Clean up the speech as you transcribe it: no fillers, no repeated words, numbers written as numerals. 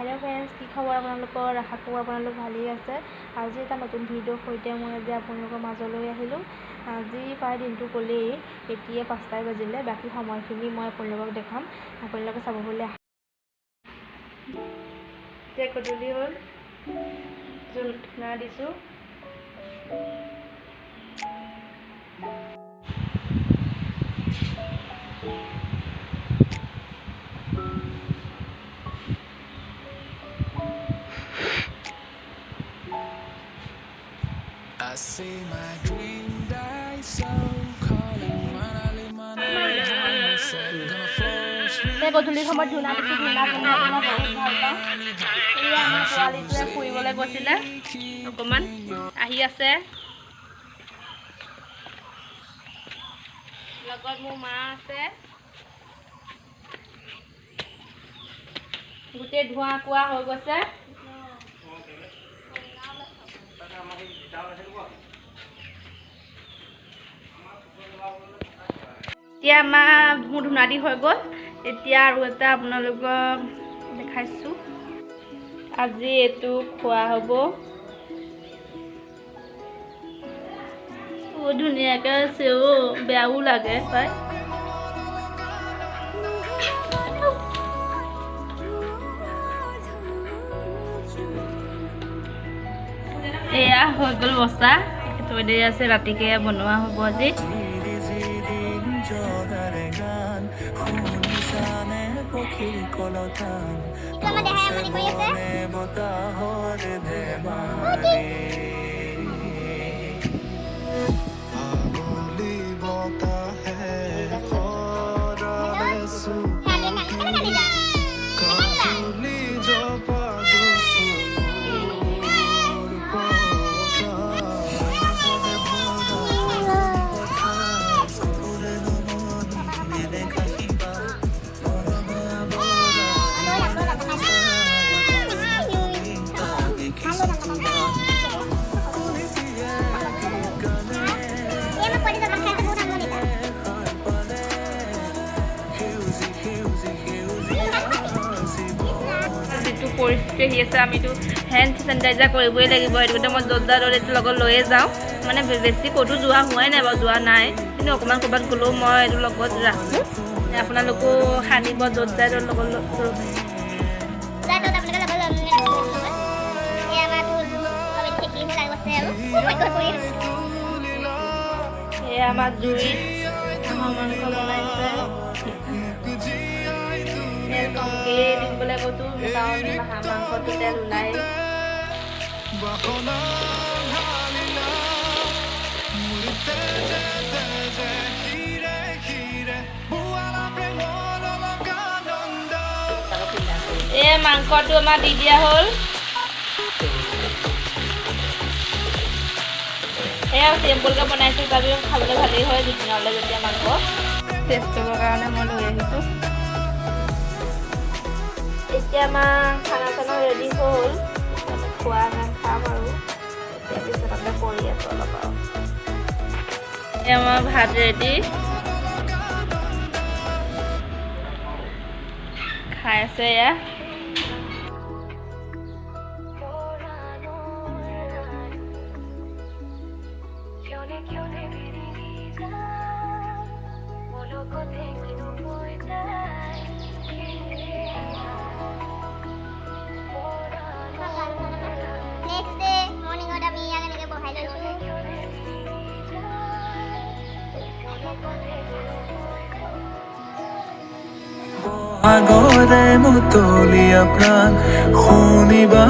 Hello friends की खबर आपलोकर आशा करो आपलोक भाले आछे। आज एटा नतुन भिडिओ सहिते मैं आज आपलोकर माजলৈ আহিलो। आज प्राय दिनটো गलेই এতিয়া 5টা বাজিলে बाकी সময়খিনি मैं आपलोকক देखाम आपलोके चाब बोले ते गधूली हल जोन धुना दिसु I see my dream die so calling manali manali gonna force me ते गधूली समय धुना दिसु धुना धुना बहुत ভাল পাওঁ। এই আমাৰ পোৱালিটোৱে ফুৰিবলৈ গৈছিলে অকমান আহি আছে লগত মোৰ মা আছে গোটেই ধোঁৱা কোৱা হৈ গৈছে। এতিয়া আমাৰ মোৰ ধুনাদি হৈ গ'ল। এতিয়া আৰু এটা আপোনালোকক দেখাইছোঁ। আজি এইটো খোৱা হ'ব। বহুত ধুনীয়াকৈ আছে বেয়াও লাগে পাই। এয়া হৈ গ'ল বস্তা থৈ দিয়া আছে ৰাতিকে বনোৱা হ'ব আজি। পৰিস্থিতি আহি আছে আমিতো হেণ্ড চেনিটাইজাৰ কৰিবই লাগিব। এইটো মই য'ত এইটো লগত লৈয়ে যাওঁ মানে বেছি ক'তো যোৱা হোৱাই নাই বাৰু যোৱা নাই কিন্তু অকণমান ক'ৰবাত গ'লেও মই এইটো লগত ৰাখোঁ। আপোনালোকেও সানিব য'ত যায় লগত এয়া আমাৰ জুইত হাঁহৰ মাংস বনাইছে। তেল কমকৈ দিবলৈ কৈছোঁ কাৰণ হাঁহ মাংসটো তেল ওলাই। এই মাংসটো আমাৰ দি দিয়া হ'ল। এয়া চিম্পলকৈ বনাইছোঁ তথাপিও খাবলৈ ভালেই হয় দুদিনলৈ যেতিয়া মাংস টেষ্ট কৰিবৰ কাৰণে মই লৈ আহিছোঁ। এতিয়া আমাৰ খানা চানা ৰেডি হ'ল খোৱা খাম আৰু এতিয়া পিছতে কৰি আছোঁ অলপ আৰু। এতিয়া আমাৰ ভাত ৰেডি খাই আছে এয়া। আগৰে মুতলীয়া প্ৰাণ শুনিবা